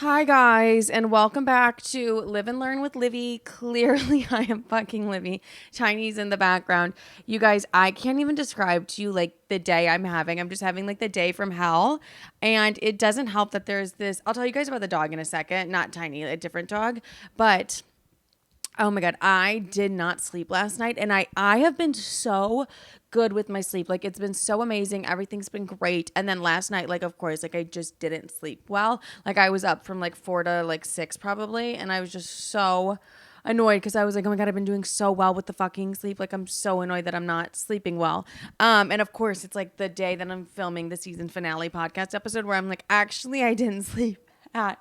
Hi guys, and welcome back to Live and Learn with Livy. Clearly, I am fucking Livy. Tiny's in the background. You guys, I can't even describe to you like the day I'm having. I'm just having like the day from hell. And it doesn't help that there's this. I'll tell you guys about the dog in a second. Not Tiny, a different dog. But oh my God, I did not sleep last night. And I have been so good with my sleep. Like, it's been so amazing. Everything's been great. And then last night, like, of course, like I just didn't sleep well. Like, I was up from like 4 to like 6 probably. And I was just so annoyed because I was like, oh my God, I've been doing so well with the fucking sleep. Like, I'm so annoyed that I'm not sleeping well. And of course, it's like the day that I'm filming the season finale podcast episode where I'm like, actually, I didn't sleep at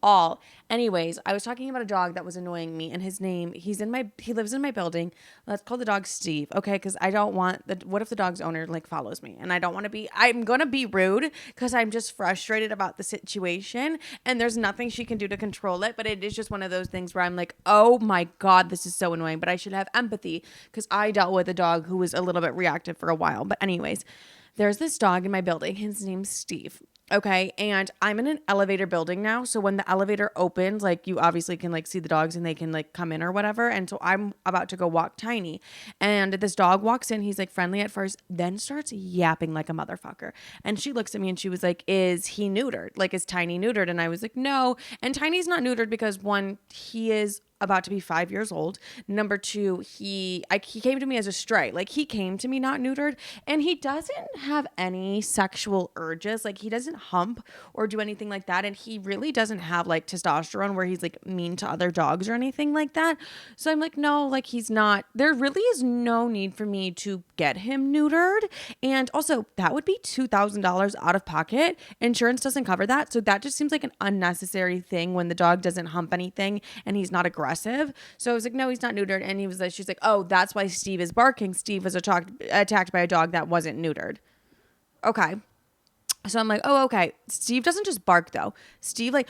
all. Anyways, I was talking about a dog that was annoying me, and his name, he lives in my building. Let's call the dog Steve, okay? Because I don't want what if the dog's owner like follows me, and I'm gonna be rude because I'm just frustrated about the situation, and there's nothing she can do to control it. But it is just one of those things where I'm like, oh my God, this is so annoying. But I should have empathy because I dealt with a dog who was a little bit reactive for a while. But anyways, there's this dog in my building. His name's Steve. Okay. And I'm in an elevator building now. So when the elevator opens, like you obviously can like see the dogs and they can like come in or whatever. And so I'm about to go walk Tiny. And this dog walks in. He's like friendly at first, then starts yapping like a motherfucker. And she looks at me and she was like, is he neutered? Like, is Tiny neutered? And I was like, no. And Tiny's not neutered because one, he is about to be 5 years old. Number two, he came to me as a stray. Like, he came to me not neutered, and he doesn't have any sexual urges. Like, he doesn't hump or do anything like that. And he really doesn't have like testosterone where he's like mean to other dogs or anything like that. So I'm like, no, like he's not, there really is no need for me to get him neutered. And also that would be $2,000 out of pocket. Insurance doesn't cover that. So that just seems like an unnecessary thing when the dog doesn't hump anything and he's not aggressive. So I was like, no, he's not neutered. And he was like, she's like, oh, that's why Steve is barking. Steve was attacked by a dog that wasn't neutered. Okay. So I'm like, oh, okay. Steve doesn't just bark though. Steve like,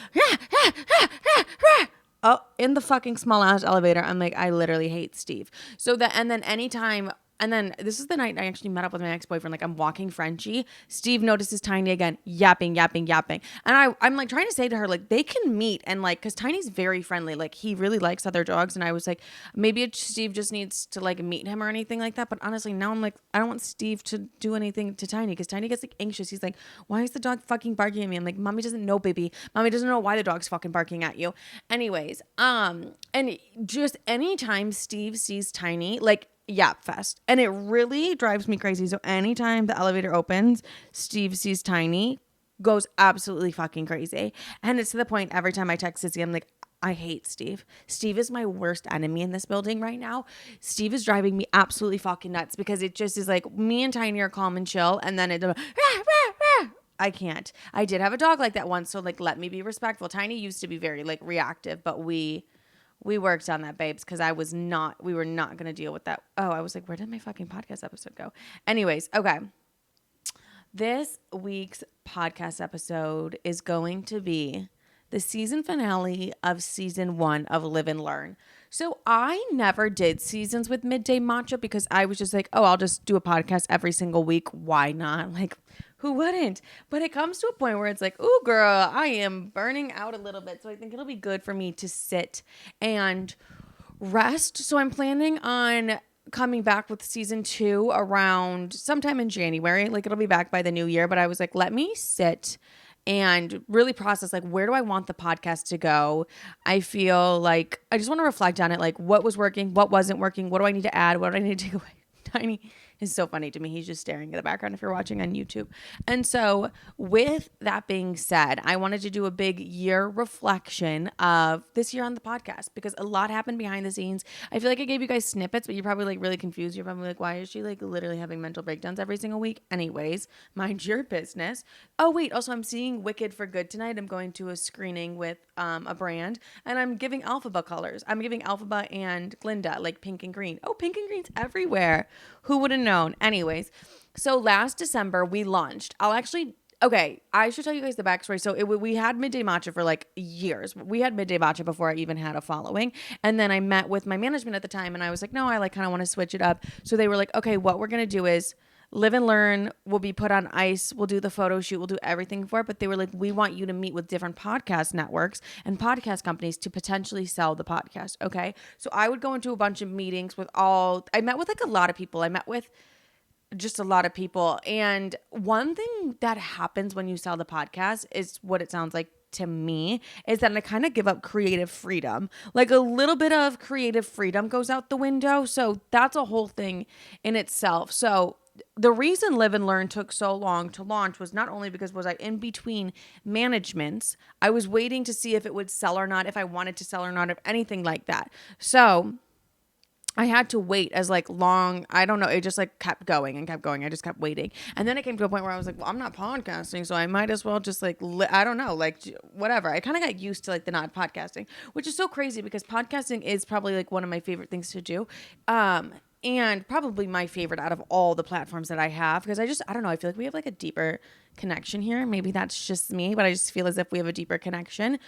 oh, in the fucking small ass elevator. I'm like, I literally hate Steve. And then anytime, and then this is the night I actually met up with my ex-boyfriend. Like, I'm walking Frenchie. Steve notices Tiny again, yapping. And I'm like trying to say to her, like, they can meet. And like, cause Tiny's very friendly. Like, he really likes other dogs. And I was like, maybe Steve just needs to like meet him or anything like that. But honestly, now I'm like, I don't want Steve to do anything to Tiny. Cause Tiny gets like anxious. He's like, why is the dog fucking barking at me? I'm like, mommy doesn't know, baby. Mommy doesn't know why the dog's fucking barking at you. Anyways, and just anytime Steve sees Tiny, like, yap fest, and it really drives me crazy. So anytime the elevator opens, Steve sees Tiny, goes absolutely fucking crazy. And it's to the point every time I text Sissy, I'm like, I hate Steve. Steve is my worst enemy in this building right now. Steve is driving me absolutely fucking nuts because it just is like me and Tiny are calm and chill, and then I can't. I did have a dog like that once, so like let me be respectful. Tiny used to be very like reactive, but we worked on that, babes, because we were not going to deal with that. Oh, I was like, where did my fucking podcast episode go? Anyways, okay. This week's podcast episode is going to be the season finale of season 1 of Live and Learn. So I never did seasons with Midday Matcha because I was just like, oh, I'll just do a podcast every single week. Why not? Like, who wouldn't? But it comes to a point where it's like, ooh, girl, I am burning out a little bit. So I think it'll be good for me to sit and rest. So I'm planning on coming back with season 2 around sometime in January. Like, it'll be back by the new year. But I was like, let me sit and really process, like, where do I want the podcast to go? I feel like I just want to reflect on it. Like, what was working? What wasn't working? What do I need to add? What do I need to take away? Tiny is so funny to me. He's just staring in the background if you're watching on YouTube. And so with that being said, I wanted to do a big year reflection of this year on the podcast because a lot happened behind the scenes. I feel like I gave you guys snippets, but you're probably like really confused. You're probably like, why is she like literally having mental breakdowns every single week? Anyways, mind your business. Oh, wait. Also, I'm seeing Wicked for Good tonight. I'm going to a screening with a brand, and I'm giving Alphaba colors. I'm giving Alphaba and Glinda like pink and green. Oh, pink and green's everywhere. Who would have known? Anyways, so last December we launched. Okay, I should tell you guys the backstory. So we had Midday Matcha for like years. We had Midday Matcha before I even had a following. And then I met with my management at the time and I was like, no, I like kind of want to switch it up. So they were like, okay, what we're going to do is Live and Learn will be put on ice. We'll do the photo shoot. We'll do everything for it. But they were like, we want you to meet with different podcast networks and podcast companies to potentially sell the podcast. Okay. So I would go into a bunch of meetings with I met with like a lot of people. I met with just a lot of people. And one thing that happens when you sell the podcast is what it sounds like to me is that I kind of give up creative freedom. Like a little bit of creative freedom goes out the window. So that's a whole thing in itself. So the reason Live and Learn took so long to launch was not only because was I in between managements, I was waiting to see if it would sell or not, if I wanted to sell or not, if anything like that. So I had to wait as like long, I don't know, it just like kept going and kept going. I just kept waiting. And then it came to a point where I was like, well, I'm not podcasting, so I might as well just like, I don't know, like whatever. I kind of got used to like the not podcasting, which is so crazy because podcasting is probably like one of my favorite things to do. And probably my favorite out of all the platforms that I have because I don't know, I feel like we have like a deeper connection here. Maybe that's just me, but I just feel as if we have a deeper connection.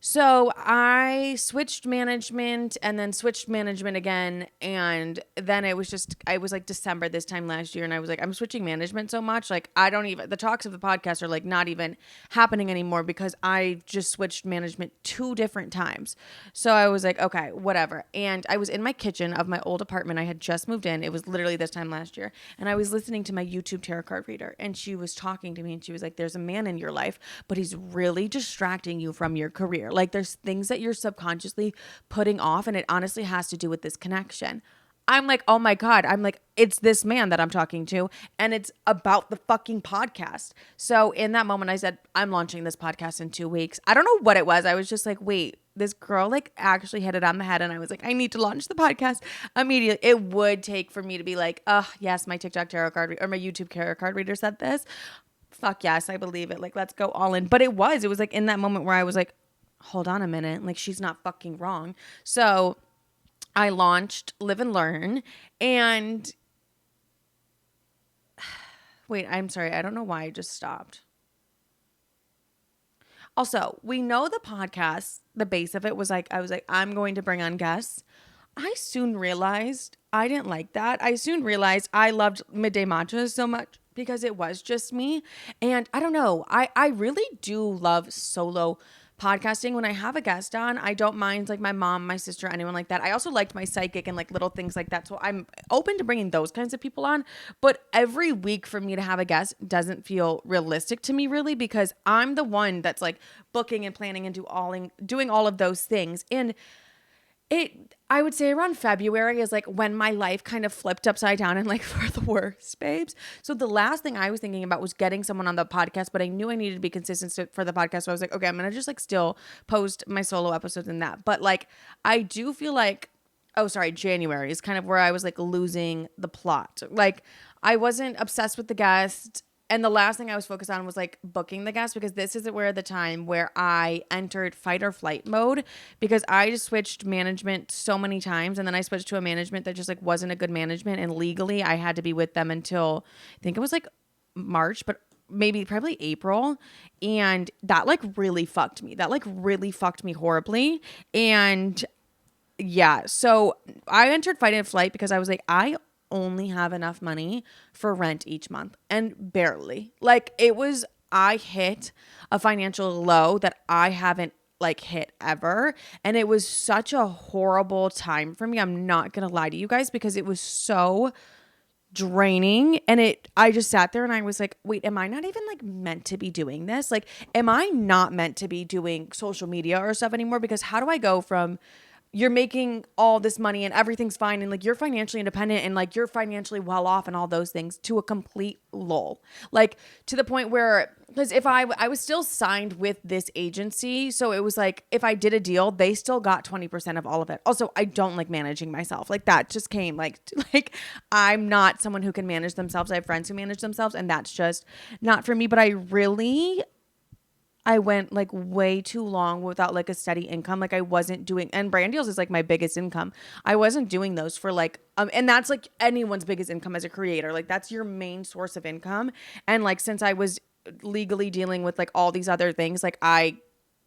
So I switched management and then switched management again. And then I was like December this time last year. And I was like, I'm switching management so much. Like the talks of the podcast are like not even happening anymore because I just switched management 2 different times. So I was like, okay, whatever. And I was in my kitchen of my old apartment. I had just moved in. It was literally this time last year. And I was listening to my YouTube tarot card reader. And she was talking to me and she was like, there's a man in your life, but he's really distracting you from your career. Like there's things that you're subconsciously putting off and it honestly has to do with this connection. I'm like, oh my God. I'm like, it's this man that I'm talking to and it's about the fucking podcast. So in that moment I said, I'm launching this podcast in 2 weeks. I don't know what it was. I was just like, wait, this girl like actually hit it on the head. And I was like, I need to launch the podcast immediately. It would take for me to be like, oh yes, my TikTok tarot card or my YouTube tarot card reader said this. Fuck yes, I believe it. Like, let's go all in. But it was like in that moment where I was like, hold on a minute. Like, she's not fucking wrong. So I launched Live and Learn and wait, I'm sorry. I don't know why I just stopped. Also, we know the podcast, the base of it was like, I was like, I'm going to bring on guests. I soon realized I didn't like that. I soon realized I loved Midday Matchas so much because it was just me. And I don't know. I really do love solo podcasting. When I have a guest on, I don't mind like my mom, my sister, anyone like that. I also liked my psychic and like little things like that. So I'm open to bringing those kinds of people on. But every week for me to have a guest doesn't feel realistic to me really because I'm the one that's like booking and planning and doing all of those things. And I would say around February is like when my life kind of flipped upside down and like for the worst, babes. So the last thing I was thinking about was getting someone on the podcast, but I knew I needed to be consistent for the podcast. So I was like, okay, I'm going to just like still post my solo episodes in that. But like, I do feel like, January is kind of where I was like losing the plot. Like I wasn't obsessed with the guest. And the last thing I was focused on was like booking the guest because this is where the time where I entered fight or flight mode because I just switched management so many times. And then I switched to a management that just like wasn't a good management. And legally I had to be with them until I think it was like March, but probably April. And that like really fucked me. That like really fucked me horribly. And yeah, so I entered fight and flight because I was like, I only have enough money for rent each month and barely. Like I hit a financial low that I haven't like hit ever. And it was such a horrible time for me. I'm not going to lie to you guys because it was so draining. And I just sat there and I was like, wait, am I not even like meant to be doing this? Like, am I not meant to be doing social media or stuff anymore? Because how do I go from you're making all this money and everything's fine and like you're financially independent and like you're financially well off and all those things to a complete lull, like to the point where, because if I was still signed with this agency, so it was like if I did a deal, they still got 20% of all of it. Also, I don't like managing myself. Like that just came like I'm not someone who can manage themselves. I have friends who manage themselves and that's just not for me. But I went like way too long without like a steady income. Like I wasn't doing, and brand deals is like my biggest income. I wasn't doing those for like, and that's like anyone's biggest income as a creator. Like that's your main source of income. And like, since I was legally dealing with like all these other things, like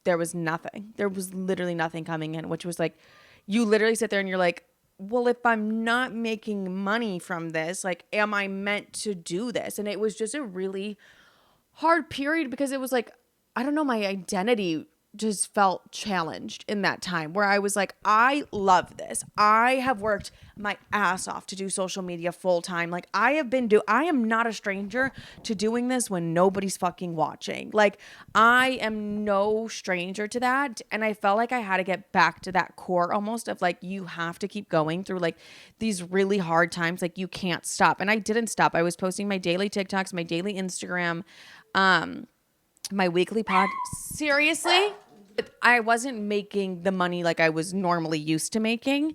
there was nothing. There was literally nothing coming in, which was like, you literally sit there and you're like, well, if I'm not making money from this, like, am I meant to do this? And it was just a really hard period because it was like, I don't know, my identity just felt challenged in that time where I was like, I love this. I have worked my ass off to do social media full time. Like I am not a stranger to doing this when nobody's fucking watching. Like I am no stranger to that. And I felt like I had to get back to that core almost of like, you have to keep going through like these really hard times. Like you can't stop. And I didn't stop. I was posting my daily TikToks, my daily Instagram, my weekly pod. Seriously? I wasn't making the money like I was normally used to making,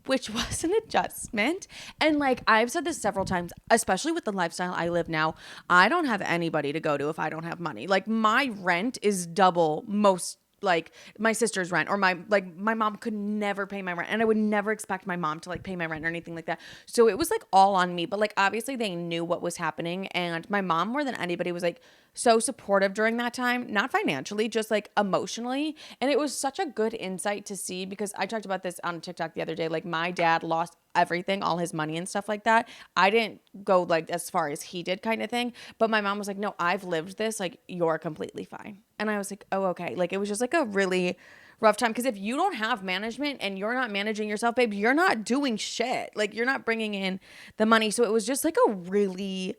which was an adjustment. And like I've said this several times, especially with the lifestyle I live now, I don't have anybody to go to if I don't have money. Like my rent is double most like my sister's rent or my mom could never pay my rent and I would never expect my mom to like pay my rent or anything like that. So it was like all on me, but like obviously they knew what was happening and my mom more than anybody was like so supportive during that time, not financially, just like emotionally. And it was such a good insight to see because I talked about this on TikTok the other day. Like my dad lost everything, all his money and stuff like that. I didn't go like as far as he did kind of thing. But my mom was like, no, I've lived this. Like you're completely fine. And I was like, oh, okay. Like it was just like a really rough time. Because if you don't have management and you're not managing yourself, babe, you're not doing shit. Like you're not bringing in the money. So it was just like a really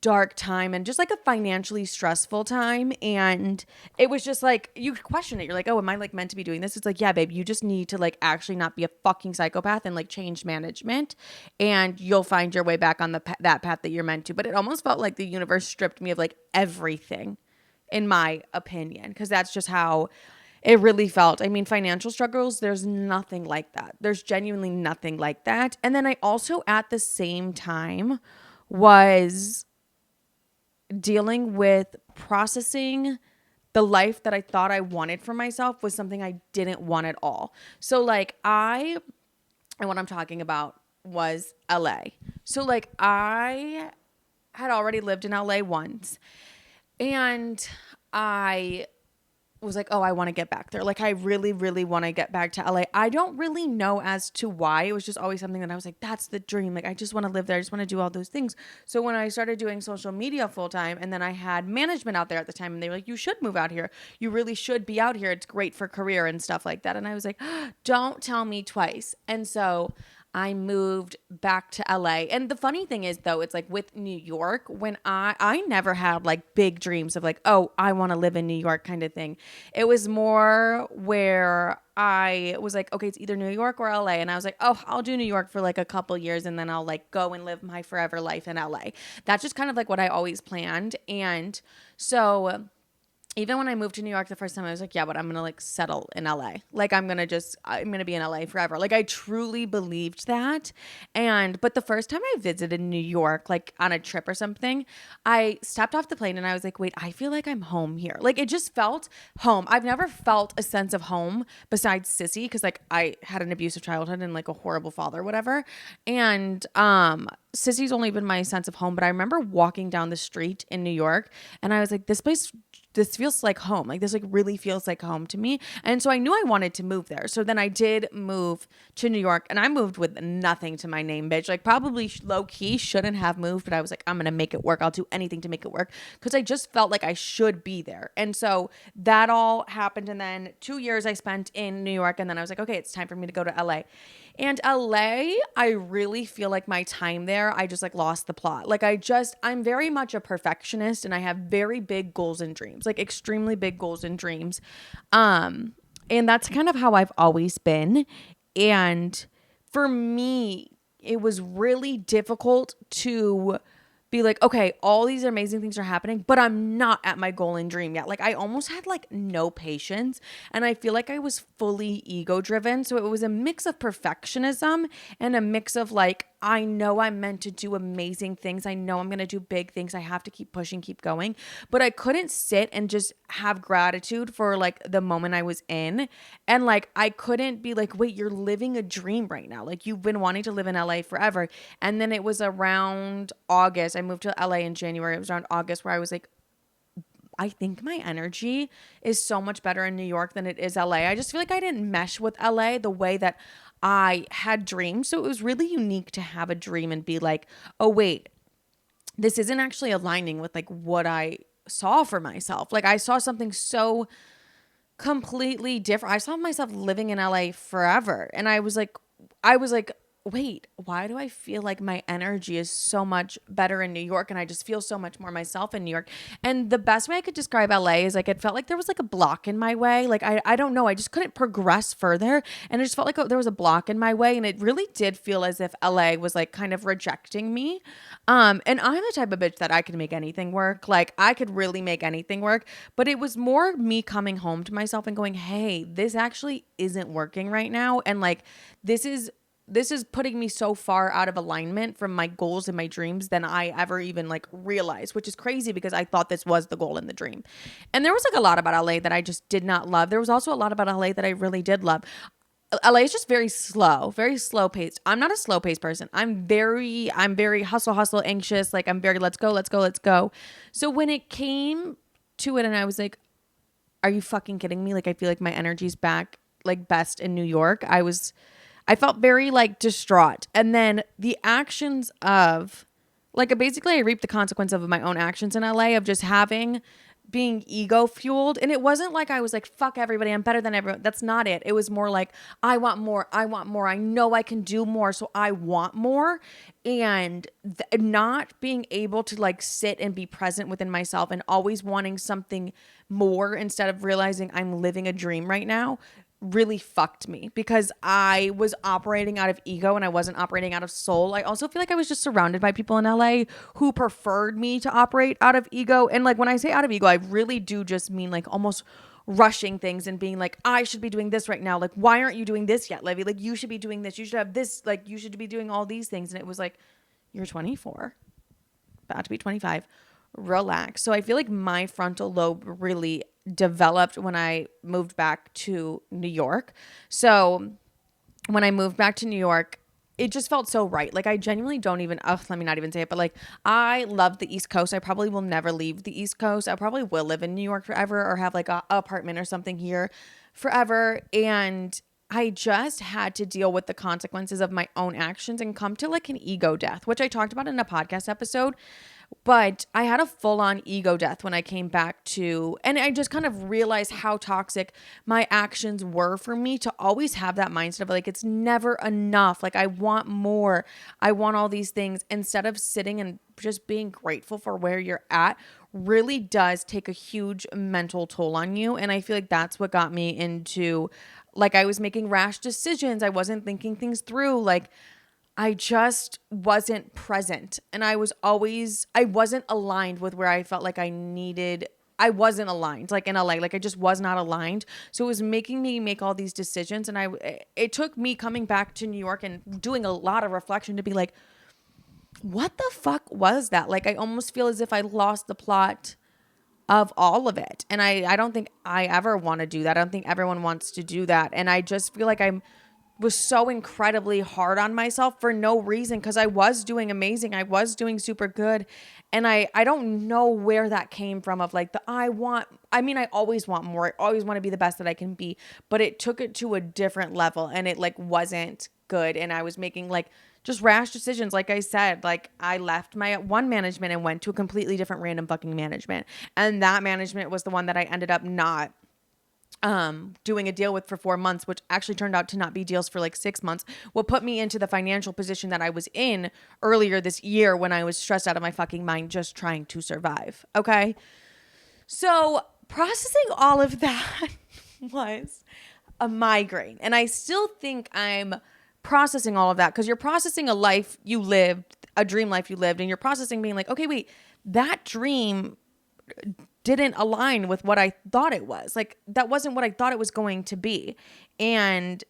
dark time and just like a financially stressful time. And it was just like, you question it. You're like, oh, am I like meant to be doing this? It's like, yeah, babe, you just need to like actually not be a fucking psychopath and like change management and you'll find your way back on that path that you're meant to. But it almost felt like the universe stripped me of like everything in my opinion, because that's just how it really felt. I mean, financial struggles, there's nothing like that. There's genuinely nothing like that. And then I also at the same time was dealing with processing the life that I thought I wanted for myself was something I didn't want at all. So like and what I'm talking about was LA. So like I had already lived in LA once and I was like, oh, I want to get back there. Like, I really, really want to get back to LA. I don't really know as to why. It was just always something that I was like, that's the dream. Like, I just want to live there. I just want to do all those things. So when I started doing social media full time, and then I had management out there at the time, and they were like, you should move out here. You really should be out here. It's great for career and stuff like that. And I was like, don't tell me twice. And so I moved back to LA. And the funny thing is though, it's like with New York, when I never had like big dreams of like, oh, I want to live in New York kind of thing. It was more where I was like, okay, it's either New York or LA. And I was like, oh, I'll do New York for like a couple years and then I'll like go and live my forever life in LA. That's just kind of like what I always planned. And so even when I moved to New York the first time, I was like, yeah, but I'm going to like settle in LA. Like I'm going to be in LA forever. Like I truly believed that. But the first time I visited New York, like on a trip or something, I stepped off the plane and I was like, wait, I feel like I'm home here. Like it just felt home. I've never felt a sense of home besides Sissy. Cause like I had an abusive childhood and like a horrible father or whatever. And, Sissy's only been my sense of home, but I remember walking down the street in New York and I was like, this feels like home. Like this like really feels like home to me. And so I knew I wanted to move there. So then I did move to New York and I moved with nothing to my name, bitch. Like probably low key shouldn't have moved, but I was like, I'm going to make it work. I'll do anything to make it work because I just felt like I should be there. And so that all happened. And then 2 years I spent in New York and then I was like, okay, it's time for me to go to LA. And LA, I really feel like my time there, I just like lost the plot. Like I'm very much a perfectionist and I have very big goals and dreams, like extremely big goals and dreams. And that's kind of how I've always been. And for me, it was really difficult to be like, okay, all these amazing things are happening, but I'm not at my goal and dream yet. Like I almost had like no patience and I feel like I was fully ego driven. So it was a mix of perfectionism and a mix of like, I know I'm meant to do amazing things. I know I'm going to do big things. I have to keep pushing, keep going. But I couldn't sit and just have gratitude for like the moment I was in. And like, I couldn't be like, wait, you're living a dream right now. Like you've been wanting to live in LA forever. And then it was around August. I moved to LA in January. It was around August where I was like, I think my energy is so much better in New York than it is LA. I just feel like I didn't mesh with LA the way that I had dreamed. So it was really unique to have a dream and be like, oh, wait, this isn't actually aligning with like what I saw for myself. Like I saw something so completely different. I saw myself living in LA forever. And I was like, wait, why do I feel like my energy is so much better in New York? And I just feel so much more myself in New York. And the best way I could describe LA is like, it felt like there was like a block in my way. Like, I don't know. I just couldn't progress further. And it just felt like there was a block in my way. And it really did feel as if LA was like kind of rejecting me. And I'm the type of bitch that I can make anything work. Like I could really make anything work, but it was more me coming home to myself and going, hey, this actually isn't working right now. And like, this is putting me so far out of alignment from my goals and my dreams than I ever even like realized, which is crazy because I thought this was the goal and the dream. And there was like a lot about LA that I just did not love. There was also a lot about LA that I really did love. LA is just very slow paced. I'm not a slow paced person. I'm very hustle, anxious. Like I'm very, let's go. So when it came to it and I was like, are you fucking kidding me? Like, I feel like my energy's back like best in New York. I felt very like distraught. And then the actions of like, basically I reaped the consequence of my own actions in LA of just being ego fueled. And it wasn't like I was like, fuck everybody, I'm better than everyone. That's not it. It was more like, I want more. I know I can do more. So I want more. And not being able to like sit and be present within myself and always wanting something more instead of realizing I'm living a dream right now really fucked me because I was operating out of ego and I wasn't operating out of soul. I also feel like I was just surrounded by people in LA who preferred me to operate out of ego. And like when I say out of ego, I really do just mean like almost rushing things and being like, I should be doing this right now. Like, why aren't you doing this yet, Livy? Like, you should be doing this. You should have this. Like, you should be doing all these things. And it was like, you're 24, about to be 25. Relax. So I feel like my frontal lobe really developed when I moved back to New York. So when I moved back to New York, it just felt so right. Like I genuinely don't even, let me not even say it, but like I love the East Coast. I probably will never leave the East Coast. I probably will live in New York forever or have like a apartment or something here forever. And I just had to deal with the consequences of my own actions and come to like an ego death, which I talked about in a podcast episode. But I had a full-on ego death when I came back to, and I just kind of realized how toxic my actions were for me to always have that mindset of like, it's never enough. Like I want more. I want all these things instead of sitting and just being grateful for where you're at really does take a huge mental toll on you. And I feel like that's what got me into like, I was making rash decisions. I wasn't thinking things through. Like, I just wasn't present and I wasn't aligned with where I felt like I wasn't aligned like in LA, like I just was not aligned. So it was making me make all these decisions. And it took me coming back to New York and doing a lot of reflection to be like, what the fuck was that? Like, I almost feel as if I lost the plot of all of it. And I don't think I ever want to do that. I don't think everyone wants to do that. And I just feel like was so incredibly hard on myself for no reason because I was doing amazing. I was doing super good. And I don't know where that came from of like I always want more. I always want to be the best that I can be, but it took it to a different level and it like wasn't good. And I was making like just rash decisions. Like I said, like I left my one management and went to a completely different random fucking management. And that management was the one that I ended up not doing a deal with for 4 months, which actually turned out to not be deals for like 6 months, what put me into the financial position that I was in earlier this year when I was stressed out of my fucking mind just trying to survive. Okay. So processing all of that was a migraine. And I still think I'm processing all of that because you're processing a life you lived, a dream life you lived, and you're processing being like, okay, wait, that dream didn't align with what I thought it was. Like that wasn't what I thought it was going to be. And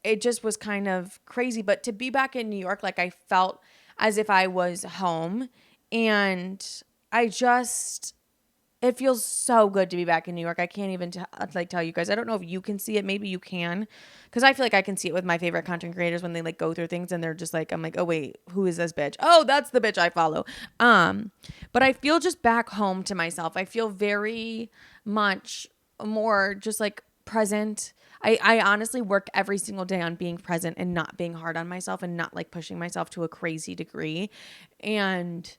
it just was kind of crazy. But to be back in New York, like I felt as if I was home and it It feels so good to be back in New York. I can't even tell you guys. I don't know if you can see it. Maybe you can, because I feel like I can see it with my favorite content creators when they like go through things and they're just like, I'm like, oh wait, who is this bitch? Oh, that's the bitch I follow. But I feel just back home to myself. I feel very much more just like present. I honestly work every single day on being present and not being hard on myself and not like pushing myself to a crazy degree. And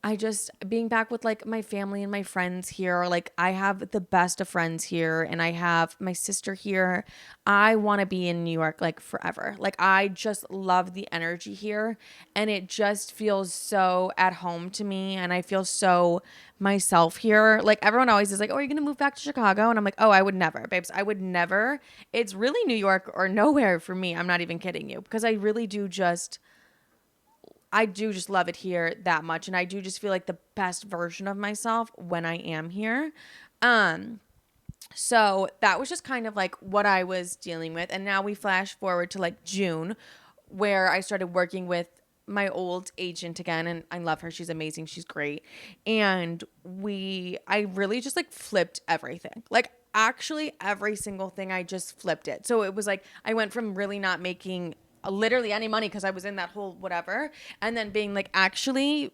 I just being back with like my family and my friends here. Like I have the best of friends here and I have my sister here. I want to be in New York like forever. Like I just love the energy here and it just feels so at home to me and I feel so myself here. Like everyone always is like, "Oh, are you going to move back to Chicago?" And I'm like, "Oh, I would never, babes. I would never." It's really New York or nowhere for me. I'm not even kidding you because I really do just love it here that much. And I do just feel like the best version of myself when I am here. So that was just kind of like what I was dealing with. And now we flash forward to like June, where I started working with my old agent again. And I love her. She's amazing. She's great. And I really just like flipped everything. Like actually every single thing, I just flipped it. So it was like, I went from really not making literally any money because I was in that whole whatever. And then being like, actually,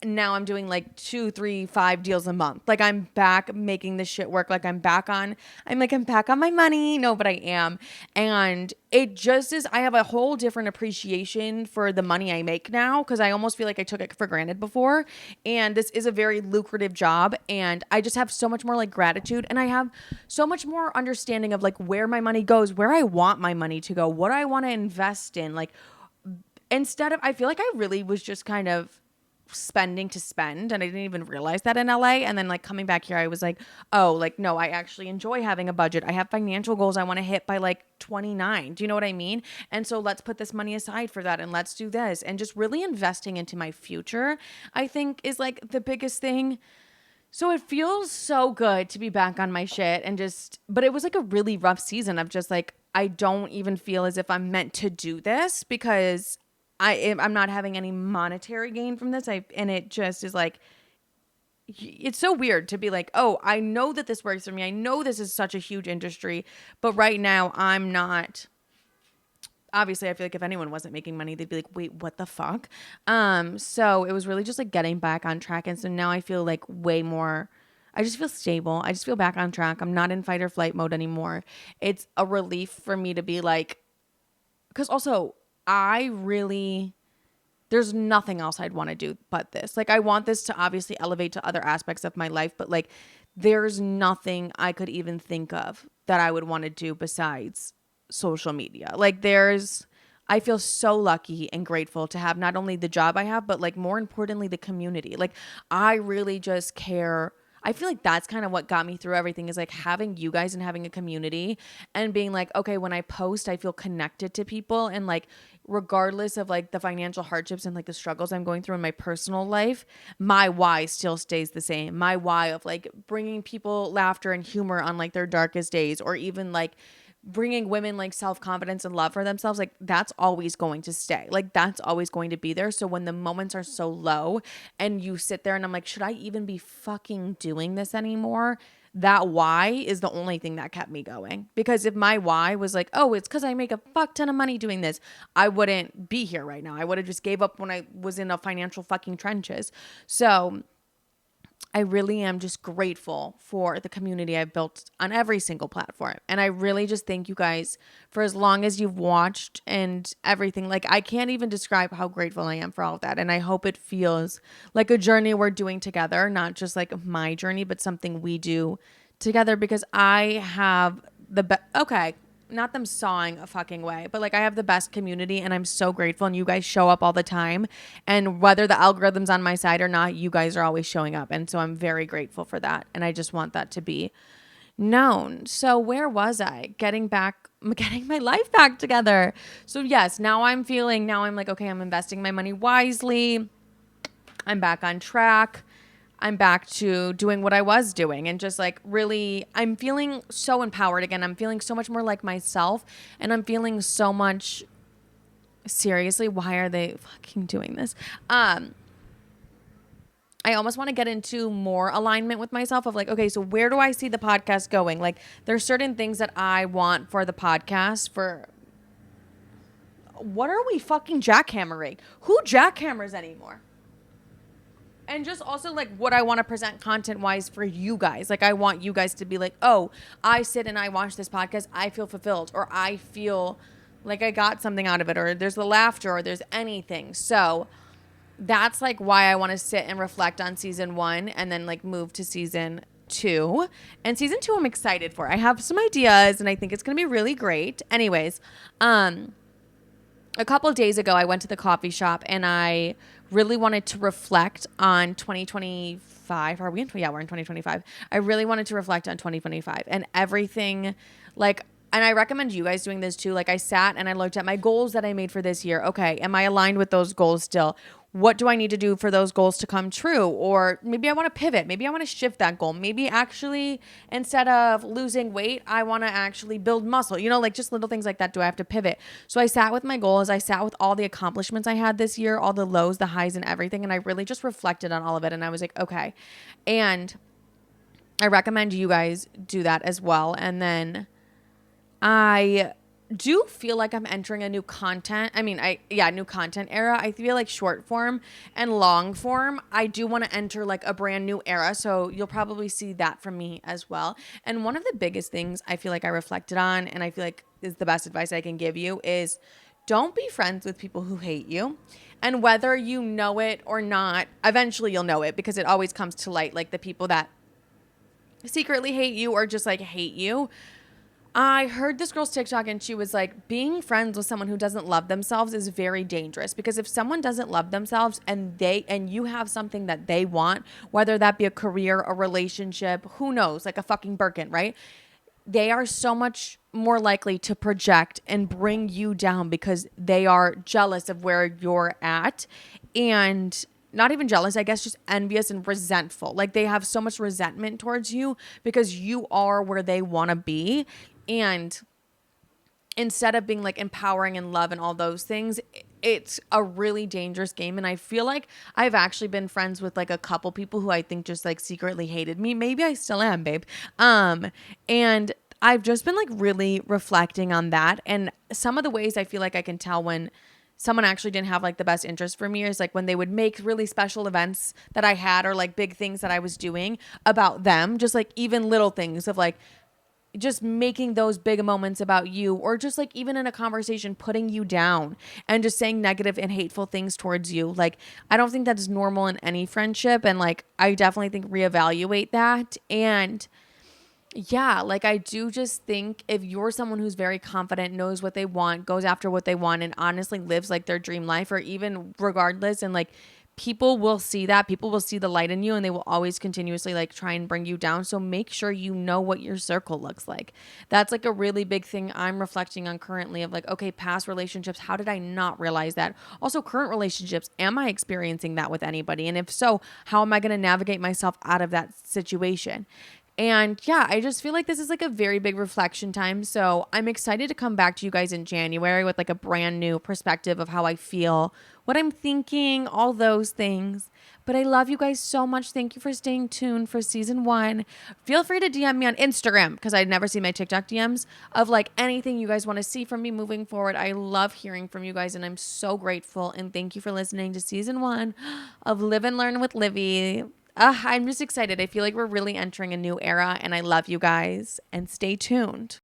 now I'm doing like 2, 3, 5 deals a month. Like I'm back making this shit work. Like I'm back on my money. No, but I am. And it just is, I have a whole different appreciation for the money I make now because I almost feel like I took it for granted before. And this is a very lucrative job. And I just have so much more like gratitude. And I have so much more understanding of like where my money goes, where I want my money to go, what I want to invest in. Like instead of, I feel like I really was just kind of spending to spend and I didn't even realize that in LA. And then like coming back here I was like, oh, like no, I actually enjoy having a budget. I have financial goals I want to hit by like 29. Do you know what I mean? And so let's put this money aside for that and let's do this. And just really investing into my future, I think is like the biggest thing. So it feels so good to be back on my shit and just, but it was like a really rough season of just like, I don't even feel as if I'm meant to do this because I'm not having any monetary gain from this. And it just is like, it's so weird to be like, oh, I know that this works for me. I know this is such a huge industry, but right now I'm not. Obviously, I feel like if anyone wasn't making money, they'd be like, wait, what the fuck? So it was really just like getting back on track. And so now I feel like way more, I just feel stable. I just feel back on track. I'm not in fight or flight mode anymore. It's a relief for me to be like, because also there's nothing else I'd want to do but this. Like I want this to obviously elevate to other aspects of my life, but like there's nothing I could even think of that I would want to do besides social media. Like I feel so lucky and grateful to have not only the job I have, but like more importantly, the community. Like I really just care. I feel like that's kind of what got me through everything is like having you guys and having a community and being like, okay, when I post, I feel connected to people and like, regardless of like the financial hardships and like the struggles I'm going through in my personal life, my why still stays the same. My why of like bringing people laughter and humor on like their darkest days or even like bringing women like self-confidence and love for themselves, like that's always going to stay. Like that's always going to be there. So when the moments are so low and you sit there and I'm like, should I even be fucking doing this anymore? That why is the only thing that kept me going. Because if my why was like, oh, it's because I make a fuck ton of money doing this, I wouldn't be here right now. I would have just gave up when I was in the financial fucking trenches. So I really am just grateful for the community I've built on every single platform. And I really just thank you guys for as long as you've watched and everything. Like, I can't even describe how grateful I am for all of that. And I hope it feels like a journey we're doing together, not just like my journey, but something we do together because I have okay, not them sawing a fucking way, but like I have the best community and I'm so grateful and you guys show up all the time. And whether the algorithm's on my side or not, you guys are always showing up. And so I'm very grateful for that. And I just want that to be known. So where was I? Getting my life back together. So yes, now I'm like, okay, I'm investing my money wisely. I'm back on track. I'm back to doing what I was doing and just like really, I'm feeling so empowered again. I'm feeling so much more like myself and I'm feeling so much, seriously, why are they fucking doing this? I'm I almost want to get into more alignment with myself of like, okay, so where do I see the podcast going? Like, there's certain things that I want for the podcast. For what are we fucking jackhammering? Who jackhammers anymore? And just also like what I want to present content wise for you guys. Like, I want you guys to be like, oh, I sit and I watch this podcast, I feel fulfilled, or I feel like I got something out of it, or there's the laughter, or there's anything. So that's like why I want to sit and reflect on season 1 and then like move to season 2. And season 2 I'm excited for. I have some ideas and I think it's going to be really great. Anyways, a couple of days ago I went to the coffee shop and I really wanted to reflect on 2025. Are we in? Yeah, we're in 2025. I really wanted to reflect on 2025 and everything, like, and I recommend you guys doing this too. Like, I sat and I looked at my goals that I made for this year. Okay, am I aligned with those goals still? What do I need to do for those goals to come true? Or maybe I want to pivot. Maybe I want to shift that goal. Maybe actually, instead of losing weight, I want to actually build muscle. You know, like just little things like that. Do I have to pivot? So I sat with my goals. I sat with all the accomplishments I had this year, all the lows, the highs, and everything. And I really just reflected on all of it. And I was like, okay. And I recommend you guys do that as well. And then I do feel like I'm entering a new content. New content era. I feel like short form and long form, I do want to enter like a brand new era. So you'll probably see that from me as well. And one of the biggest things I feel like I reflected on, and I feel like is the best advice I can give you, is don't be friends with people who hate you. And whether you know it or not, eventually you'll know it because it always comes to light, like the people that secretly hate you or just like hate you. I heard this girl's TikTok and she was like, being friends with someone who doesn't love themselves is very dangerous, because if someone doesn't love themselves and you have something that they want, whether that be a career, a relationship, who knows, like a fucking Birkin, right? They are so much more likely to project and bring you down because they are jealous of where you're at, and not even jealous, I guess just envious and resentful. Like, they have so much resentment towards you because you are where they want to be. And instead of being like empowering and love and all those things, it's a really dangerous game. And I feel like I've actually been friends with like a couple people who I think just like secretly hated me. Maybe I still am, babe. And I've just been like really reflecting on that. And some of the ways I feel like I can tell when someone actually didn't have like the best interest for me is like when they would make really special events that I had, or like big things that I was doing about them, just like even little things of like, just making those big moments about you, or just like even in a conversation putting you down and just saying negative and hateful things towards you. Like, I don't think that's normal in any friendship, and like I definitely think reevaluate that. And yeah, like I do just think if you're someone who's very confident, knows what they want, goes after what they want, and honestly lives like their dream life, or even regardless, and like people will see that, people will see the light in you, and they will always continuously like try and bring you down. So make sure you know what your circle looks like. That's like a really big thing I'm reflecting on currently of like, okay, past relationships, how did I not realize that? Also current relationships, am I experiencing that with anybody? And if so, how am I going to navigate myself out of that situation? And yeah, I just feel like this is like a very big reflection time. So I'm excited to come back to you guys in January with like a brand new perspective of how I feel, what I'm thinking, all those things. But I love you guys so much. Thank you for staying tuned for season 1. Feel free to DM me on Instagram, because I'd never see my TikTok DMs, of like anything you guys want to see from me moving forward. I love hearing from you guys, and I'm so grateful. And thank you for listening to season 1 of Live and Learn with Livy. I'm just excited. I feel like we're really entering a new era, and I love you guys, and stay tuned.